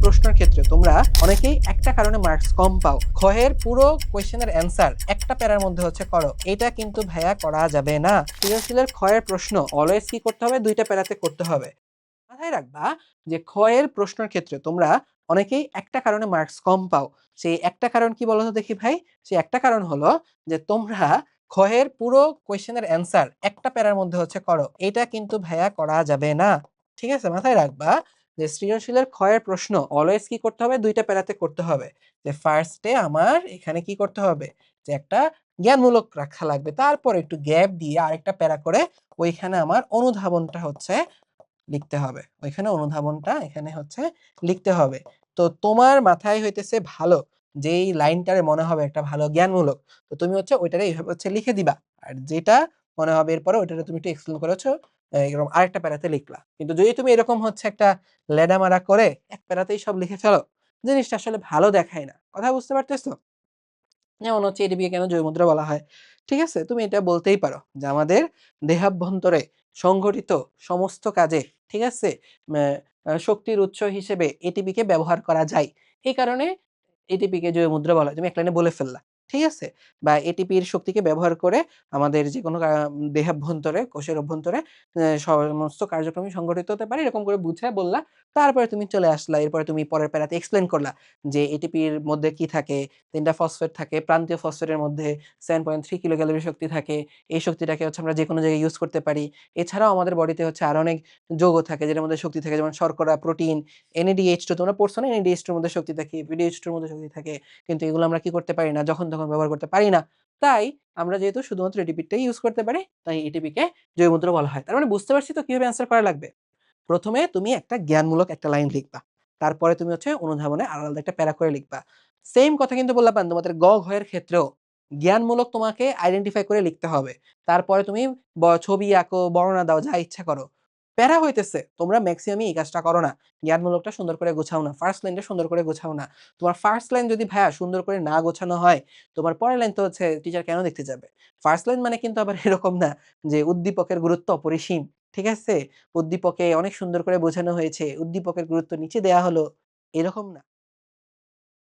প্রশ্নের ক্ষেত্রে তোমরা অনেকেই একটা কারণে মার্কস কম পাও। ক্ষয়ের পুরো কোয়েশ্চেনের অ্যান্সার একটা প্যারার মধ্যে হচ্ছে করো। এটা কিন্তু ভাইয়া করা যাবে না। সৃজনশীলের ক্ষয়ের প্রশ্ন অলওয়েজ কি করতে হবে? ২ টা প্যারাতে করতে হবে। মাথায় রাখবা যে ক্ষয়ের প্রশ্নের ক্ষেত্রে তোমরা অনেকেই একটা কারণে মার্কস কম পাও। সেই একটা কারণ কি বলো তো দেখি ভাই? সেই একটা কারণ হলো যে তোমরা ক্ষয়ের পুরো কোয়েশ্চেনের অ্যান্সার একটা প্যারার মধ্যে হচ্ছে করো। এটা কিন্তু ভাইয়া করা যাবে না। ঠিক আছে? মাথায় রাখবা যে সৃজনশীলের ক্ষয়ের প্রশ্ন অলওয়েজ কি করতে হবে? ২ টা প্যারাতে করতে হবে। যে ফার্স্ট এ আমার এখানে কি করতে হবে? যে একটা জ্ঞানমূলক রাখা লাগবে। তারপর একটু গ্যাপ দিয়ে আরেকটা প্যারা করে ওইখানে আমার অনুধাবনটা হচ্ছে লিখতে হবে। ওইখানে অনুধাবনটা এখানে হচ্ছে লিখতে হবে। তো তোমার মাথায় হইতেছে ভালো যেই লাইনটারে মনে হবে একটা ভালো জ্ঞানমূলক। তো তুমি হচ্ছে ওইটারে এভাবে হচ্ছে লিখে দিবা। আর যেটা মনে হবে এরপরে ওইটারে তুমি একটু এক্সপ্লেইন করে হচ্ছে এরকম আরেকটা প্যারাতে লিখলা। কিন্তু যদি তুমি এরকম হচ্ছে একটা লেডামারা করে এক প্যারাতেই সব লিখে ফেলো, জিনিসটা আসলে ভালো দেখায় না। কথা বুঝতে পারতেছো? যেমন হচ্ছে এটিপিকে কেন জৈবমুদ্রা বলা হয়? ঠিক আছে? তুমি এটা বলতেই পারো যে আমাদের দেহাভ্যন্তরে সংঘটিত সমস্ত কাজে, ঠিক আছে? ম্যা শক্তির উৎস হিসেবে এটিপিকে ব্যবহার করা যায়। এই কারণে এটিপিকে জৈবমুদ্রা বলা হয়। তুমি এক লাইনে বলে ফেললা। ঠিক আছে? বা এটিপির শক্তিকে ব্যবহার করে আমাদের যেকোনো দেহাভ্যন্তরে, কোষের অভ্যন্তরে সমস্ত কার্যক্রমই সংঘটিত হতে পারে। এরকম করে বুঝায় বললা। তারপরে তুমি চলে আসলা। এরপরে তুমি পরের প্যারাতে এক্সপ্লেইন করলা যে এটিপির মধ্যে কি থাকে? ৩ টা ফসফেট থাকে। প্রান্তীয় ফসফেটের মধ্যে 7.3 কিলো ক্যালোরি শক্তি থাকে। এই শক্তিটাকে হচ্ছে আমরা যেকোনো জায়গায় ইউজ করতে পারি। এছাড়াও আমাদের বডিতে হচ্ছে আরো অনেক যৌগ থাকে যেটার মধ্যে শক্তি থাকে যেমন শর্করা, প্রোটিন, NADH2 তোমরা পড়ছো না? NADH2 এর মধ্যে শক্তি থাকে, PDH2 এর মধ্যে শক্তি থাকে। কিন্তু এগুলো আমরা কি করতে পারি না? যখন তখন ব্যবহার করতে পারি না। তাই আমরা যেহেতু শুধুমাত্র এটিপিটাই ইউজ করতে পারি, তাই এটিপিকে জৈবমুদ্রা বলা হয়। তার মানে বুঝতে পারছি তো কিভাবে অ্যান্সার করা লাগবে? ১ম এ তুমি একটা জ্ঞানমূলক একটা লাইন লিখবা। তারপরে তুমি হচ্ছে অনুধাবনে আলাদা একটা প্যারা করে লিখবা। সেইম কথা কিন্তু বললাম তোমাদের গ, ঘ এর ক্ষেত্রেও জ্ঞানমূলক তোমাকে আইডেন্টিফাই করে লিখতে হবে। তারপরে তুমি ছবি আঁকো, বর্ণনা দাও, যা ইচ্ছা করো। প্যারা হইতেছে তোমরা মেক্সিমামই এই কাজটা করো না। জ্ঞানমূলকটা সুন্দর করে গোছাও না। ফার্স্ট লাইনটা সুন্দর করে গোছাও না। তোমার ফার্স্ট লাইন যদি ভাইয়া সুন্দর করে না গোছানো হয়, তোমার পরের লাইন তো হচ্ছে টিচার কেন দেখতে যাবে? ফার্স্ট লাইন মানে কিন্তু আবার এরকম না যে উদ্দীপকের গুরুত্ব অপরিসীম। ঠিক আছে? উদ্দীপকে অনেক সুন্দর করে বোঝানো হয়েছে। উদ্দীপকের গুরুত্ব নিচে দেয়া হলো, এরকম না।